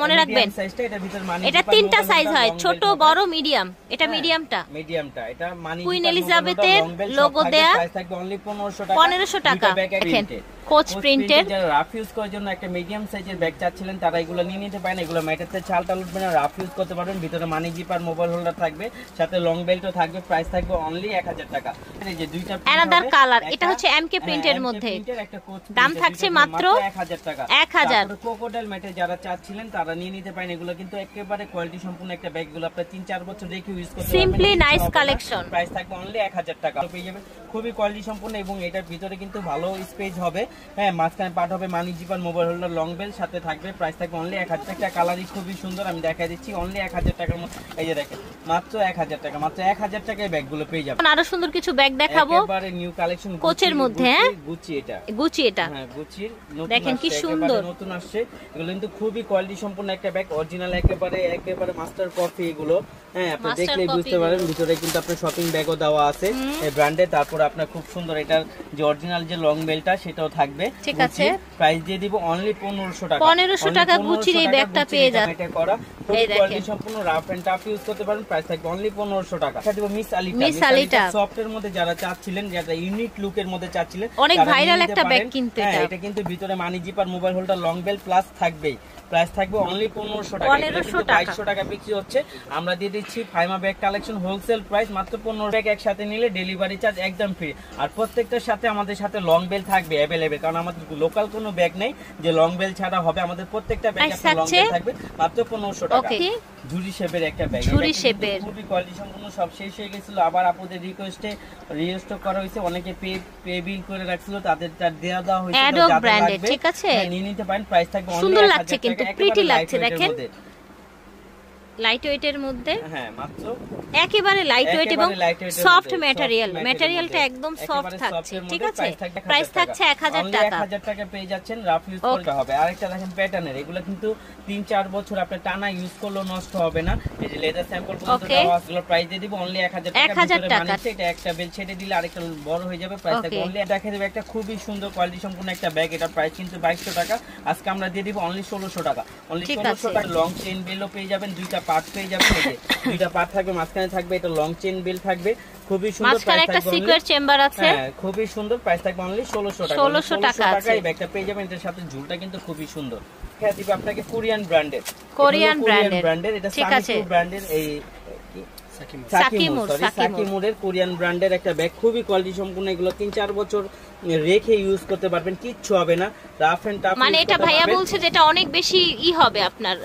মনে রাখবেন। এটা তিনটা সাইজ হয়, ছোট বড় মিডিয়াম। এটা মিডিয়ামটা, এটা কুইন এলিজাবেথের লোগো দেয়া, প্রাইস থাকবে অনলি 1500 টাকা। দেখেন কোচ প্রিন্টের, যারা রাফ ইউজ করার জন্য একটা মিডিয়াম সাইজের ব্যাগ চাচ্ছিলেন তারা এগুলো নিয়ে নিতে পারেন। এগুলো ম্যাটারতে চালটা উঠবে না, রাফ ইউজ করতে পারবেন। ভিতরে মানি জিপার মোবাইল হোল্ডার থাকবে, সাথে লং বেল্টও থাকবে। প্রাইস থাকবে অনলি 1000 টাকা। এই যে দুইটা অ্যানাদার কালার, এটা হচ্ছে এমকে প্রিন্টের মধ্যে, দাম থাকছে মাত্র 1000 টাকা। 1000। ক্রোকোডাইল ম্যাটের যারা চাচ্ছিলেন তারা নিয়ে নিতে পারেন। এগুলো কিন্তু একেবারে কোয়ালিটি সম্পূর্ণ একটা ব্যাগ, গুলো আপনি 3-4 বছর রেখে ইউজ করতে পারবেন। Simply nice collection. প্রাইস থাকবে অনলি 1000 টাকা। পেয়ে যাবেন খুবই কোয়ালিটি সম্পূর্ণ, এবং এটার ভিতরে কিন্তু ভালো স্পেস হবে। হ্যাঁ, মাঝখানে পার্ট হবে money zipper mobile holder long belt সাথে থাকবে। প্রাইস থাকবে অনলি 1000 টাকা। কালারই খুবই সুন্দর, আমি দেখাই দিচ্ছি অনলি 1000 টাকার মধ্যে। এই যে দেখেন মাত্র 1000 টাকা, মাত্র 1000 টাকায় ব্যাগগুলো পেয়ে যাবেন। আরো সুন্দর কিছু ব্যাগ দেখাবো একেবারে নিউ কালেকশন কোচের মধ্যে। হ্যাঁ, গুচি এটা, গুচি এটা, হ্যাঁ গুচির নতুন, দেখেন কি সুন্দর নতুন আসছে। এগুলো কিন্তু খুবই কোয়ালিটি সম্পূর্ণ একটা ব্যাগ, অরিজিনাল একেবারে মাস্টার কপি এগুলো। হ্যাঁ, আপনি দেখলেই বুঝতে পারেন। ভিতরে কিন্তু আপনার শপিং ব্যাগও দেওয়া আছে এই ব্র্যান্ডে। তারপর আপনার খুব সুন্দর এটার যে অরিজিনাল যে লং বেলটা সেটাও থাকবে। ঠিক আছে, প্রাইস দিয়ে দিব অনলি 1500 টাকা। 1500 টাকা গুচির এই ব্যাগটা পেয়ে যাবেন। এটা করা খুবই কোয়ালিটি সম্পূর্ণ, রাফ এন্ড টাফ ইউজ করতে পারেন। প্রাইস থাকবে অনলি 1500 টাকা। এটা দিব মিস আলিটা সফটের মধ্যে যারা চাচ্ছিলেন, যারা ইউনিক লুকের মধ্যে চাচ্ছিলেন, অনেক ভাইরাল একটা ব্যাগ কিন্তু এটা কিন্তু ভিতরে money zipper mobile holder long belt plus থাকবেই। প্রাইস থাকবে অনলি 1500 টাকা। 2200 টাকা বিক্রি হচ্ছে, আমরা দিয়ে দিচ্ছি Faima bag collection wholesale price মাত্র 15 ব্যাগ একসাথে নিলে ডেলিভারি চার্জ একদম ফ্রি। আর প্রত্যেকটার সাথে আমাদের সাথে লং বেল থাকবে অ্যাভেলেবেল, কারণ আমাদের লোকাল কোনো ব্যাগ নেই যে লং বেল ছাড়া হবে। আমাদের প্রত্যেকটা ব্যাগে আপনার লং বেল থাকবে মাত্র 1500 টাকা। ঝুরি শেপের একটা ব্যাগ, ঝুরি শেপের খুবই কোয়ালিটি সম্পূর্ণ। সব শেষ হয়ে গেছিল, আবার আপনাদের রিকোয়েস্টে রিস্টক করা হয়েছে। অনেকে পে বিল করে রাখছিল, তাদের দেয়া দেওয়া হয়েছে। অ্যাডোব ব্র্যান্ডের, ঠিক আছে, নিয়ে নিতে পারেন। প্রাইস থাকবে অনলি সুন্দর লাগছে কিন্তু প্রিটি লাগছে। দেখেন লাইট ওয়েটের মধ্যে, হ্যাঁ মাত্র একেবারে লাইট ওয়েট এবং সফট ম্যাটেরিয়ালটা একদম সফট থাকছে। ঠিক আছে, প্রাইস থাকছে 1000 টাকা। 1000 টাকা পেয়ে যাচ্ছেন, রাফ ইউজ করতে হবে। আরেকটা দেখেন প্যাটার্নের, এগুলো কিন্তু 3-4 বছর আপনি টানা ইউজ করলেও নষ্ট হবে না। এই যে লেদার স্যাম্পল পর্যন্ত দেওয়া আছে, প্রাইস দিয়ে দিব অনলি 1000 টাকা। 1000 টাকা। এটা একটা বেল ছেড়ে দিলে আরেকটা বড় হয়ে যাবে। প্রাইস থাকবে অনলি, দেখাই দেব একটা খুবই সুন্দর কোয়ালিটি সম্পূর্ণ একটা ব্যাগ। এটা প্রাইস কিন্তু 2200 টাকা, আজকে আমরা দিয়ে দিব অনলি 1600 টাকা। অনলি 1600 টাকা। লং চেইন বেলও পেয়ে যাবেন, দুইটা পার্ট পেয়ে যাবেন। দুইটা পার্ট থাকবে, মাঝখানে থাকবে এটা লং চেইন বেল থাকবে, খুবই সুন্দর। মাঝখানে একটা সিকোয়েন্স চেম্বার আছে, হ্যাঁ খুবই সুন্দর। প্রাইস থাকবে অনলি 1600 টাকা। 1600 টাকা আছে। এই ব্যাগটা পেয়ে যাবেন, এটার সাথে ঝুলটা কিন্তু খুবই সুন্দর। খেয়ে দিব আপনাকে কোরিয়ান ব্র্যান্ডের, এটা সাকিমুর ব্র্যান্ডের, এই সাকিমুরের কোরিয়ান ব্র্যান্ডের একটা ব্যাগ, খুবই কোয়ালিটি সম্পূর্ণ। এগুলো 3-4 বছর রেখে ইউজ করতে পারবেন, কিচ্ছু হবে না, রাফ এন্ড টাফ। মানে এটা ভাইয়া বলছে যে এটা অনেক বেশি হবে আপনার